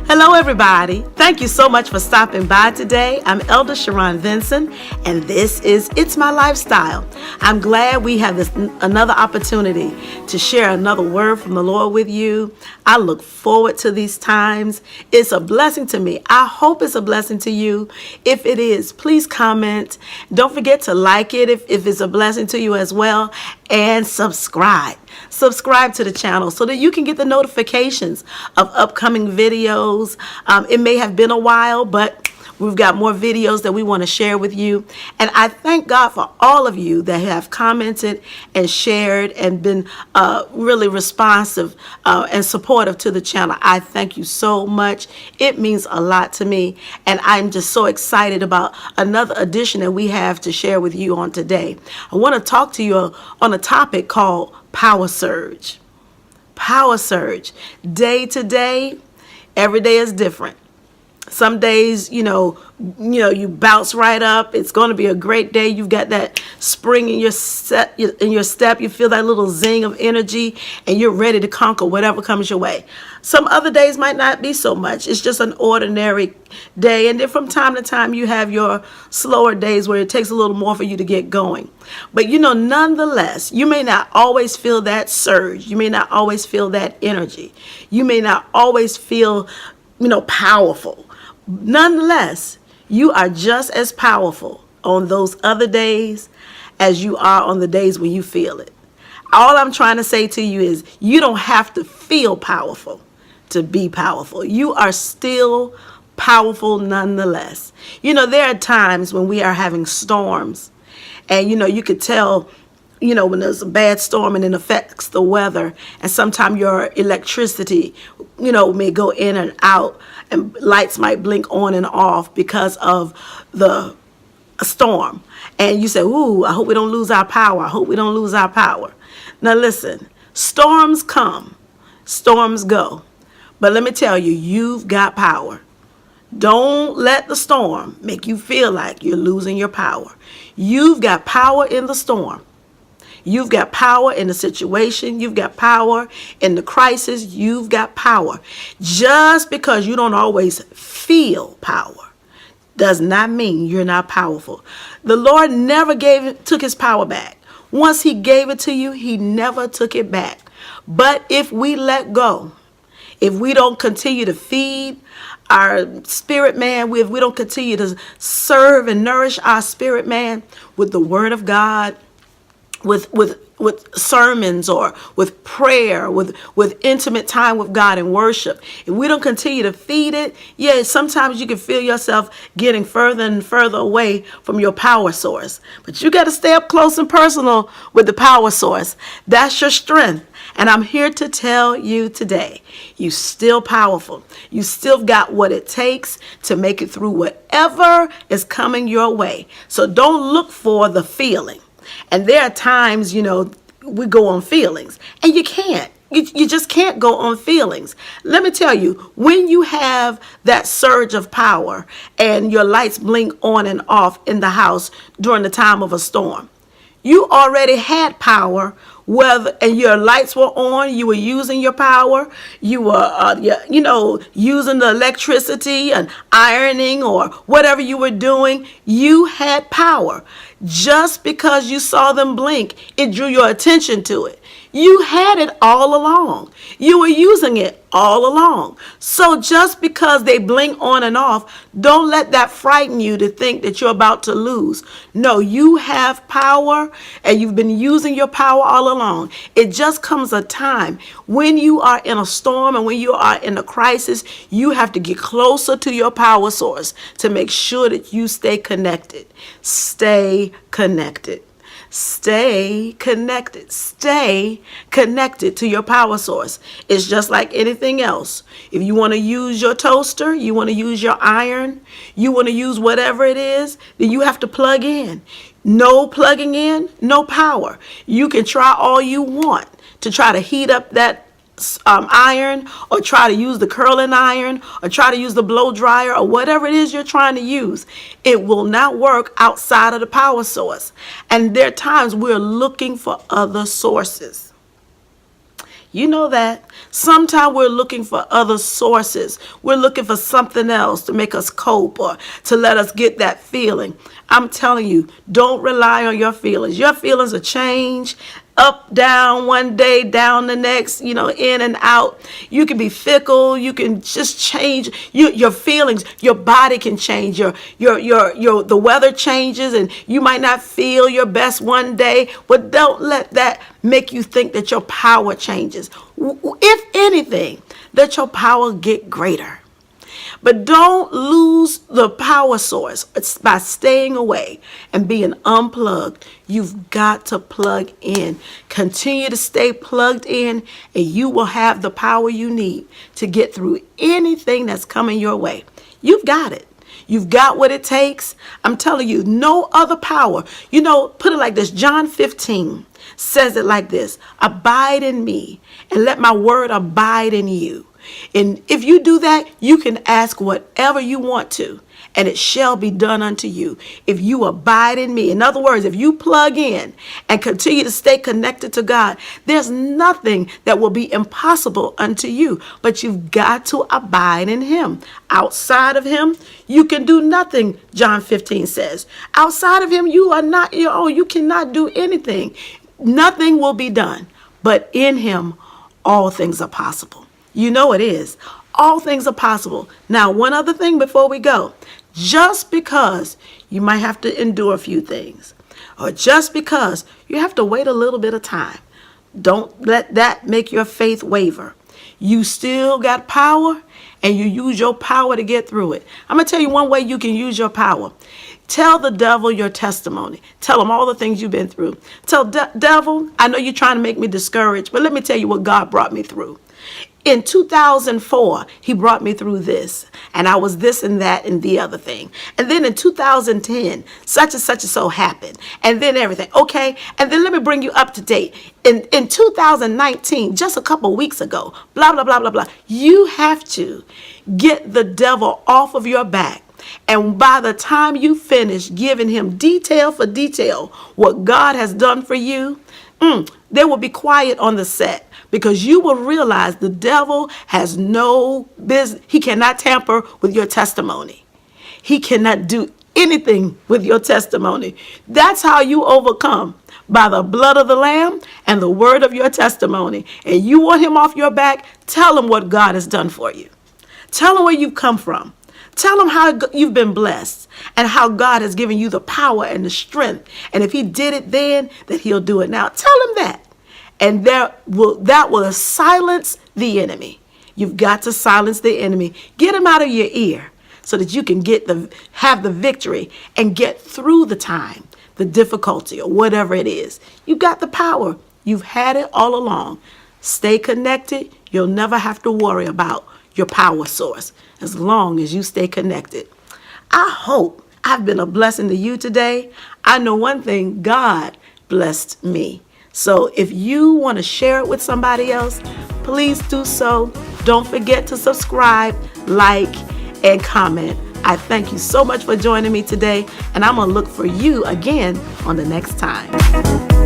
Hello, everybody. Thank you so much for stopping by today. I'm Elder Shorron Vinson, and this is It's My Lifestyle. I'm glad we have another opportunity to share another word from the Lord with you. I look forward to these times. It's a blessing to me. I hope it's a blessing to you. If it is, please comment. Don't forget to like it if it's a blessing to you as well, and subscribe. Subscribe to the channel so that you can get the notifications of upcoming videos. It may have been a while, but we've got more videos that we want to share with you. And I thank God for all of you that have commented and shared and been really responsive and supportive to the channel. I thank you so much. It means a lot to me. And I'm just so excited about another edition that we have to share with you on today. I want to talk to you on a topic called Power Surge. Power surge. Day to day, every day is different. Some days, you bounce right up. It's going to be a great day. You've got that spring in your step. You feel that little zing of energy, and you're ready to conquer whatever comes your way. Some other days might not be so much. It's just an ordinary day. And then from time to time, you have your slower days where it takes a little more for you to get going. But, nonetheless, you may not always feel that surge. You may not always feel that energy. You may not always feel, powerful. Nonetheless, you are just as powerful on those other days as you are on the days when you feel it. All I'm trying to say to you is you don't have to feel powerful to be powerful. You are still powerful nonetheless. There are times when we are having storms, and you could tell when there's a bad storm and it affects the weather, and sometimes your electricity, may go in and out, and lights might blink on and off because of the storm. And you say, ooh, I hope we don't lose our power. I hope we don't lose our power. Now listen, storms come, storms go. But let me tell you, you've got power. Don't let the storm make you feel like you're losing your power. You've got power in the storm. You've got power in the situation. You've got power in the crisis. You've got power. Just because you don't always feel power does not mean you're not powerful. The Lord never took his power back. Once he gave it to you, he never took it back. But if we let go, if we don't continue to feed our spirit man, if we don't continue to serve and nourish our spirit man with the word of God, with sermons or with prayer, with intimate time with God and worship, if we don't continue to feed it, sometimes you can feel yourself getting further and further away from your power source. But you got to stay up close and personal with the power source. That's your strength. And I'm here to tell you today, you're still powerful. You still got what it takes to make it through whatever is coming your way. So don't look for the feeling. And there are times, we go on feelings, and you can't. You just can't go on feelings. Let me tell you, when you have that surge of power and your lights blink on and off in the house during the time of a storm, you already had power, and your lights were on, you were using your power, you were, using the electricity and ironing or whatever you were doing, you had power. Just because you saw them blink, it drew your attention to it. You had it all along. You were using it all along. So just because they blink on and off, don't let that frighten you to think that you're about to lose. No, you have power, and you've been using your power all along. It just comes a time when you are in a storm and when you are in a crisis, you have to get closer to your power source to make sure that you stay connected. Stay connected. Stay connected. Stay connected to your power source. It's just like anything else. If you want to use your toaster, you want to use your iron, you want to use whatever it is, then you have to plug in. No plugging in, no power. You can try all you want to try to heat up that iron, or try to use the curling iron, or try to use the blow dryer, or whatever it is you're trying to use, it will not work outside of the power source. And there are times we're looking for other sources. You know that. Sometimes we're looking for other sources. We're looking for something else to make us cope or to let us get that feeling. I'm telling you, don't rely on your feelings. Your feelings will change. Up, down one day, down the next, in and out. You can be fickle. You can just change your feelings. Your body can change. The weather changes, and you might not feel your best one day. But don't let that make you think that your power changes. If anything, let your power get greater. But don't lose the power source. It's by staying away and being unplugged. You've got to plug in. Continue to stay plugged in, and you will have the power you need to get through anything that's coming your way. You've got it. You've got what it takes. I'm telling you, no other power. Put it like this. John 15 says it like this: abide in me and let my word abide in you. And if you do that, you can ask whatever you want to, and it shall be done unto you. If you abide in me. In other words, if you plug in and continue to stay connected to God, there's nothing that will be impossible unto you. But you've got to abide in him. Outside of him, you can do nothing, John 15 says. Outside of him, you are not your own. You cannot do anything. Nothing will be done. But in him, all things are possible. You know it is. All things are possible. Now, one other thing before we go. Just because you might have to endure a few things, or just because you have to wait a little bit of time, don't let that make your faith waver. You still got power, and you use your power to get through it. I'm going to tell you one way you can use your power. Tell the devil your testimony. Tell him all the things you've been through. Tell devil, I know you're trying to make me discouraged, but let me tell you what God brought me through. In 2004, he brought me through this, and I was this and that and the other thing. And then in 2010, such and so happened, and then everything. Okay, and then let me bring you up to date. In 2019, just a couple weeks ago, blah, blah, blah, blah, blah. You have to get the devil off of your back. And by the time you finish giving him detail for detail what God has done for you, there will be quiet on the set. Because you will realize the devil has no business. He cannot tamper with your testimony. He cannot do anything with your testimony. That's how you overcome, by the blood of the Lamb and the word of your testimony. And you want him off your back? Tell him what God has done for you. Tell him where you've come from. Tell him how you've been blessed and how God has given you the power and the strength. And if he did it then, that he'll do it now. Tell him that. And that will silence the enemy. You've got to silence the enemy. Get him out of your ear so that you can have the victory and get through the time, the difficulty, or whatever it is. You've got the power. You've had it all along. Stay connected. You'll never have to worry about your power source as long as you stay connected. I hope I've been a blessing to you today. I know one thing: God blessed me. So if you want to share it with somebody else, please do so. Don't forget to subscribe, like, and comment. I thank you so much for joining me today, and I'm going to look for you again on the next time.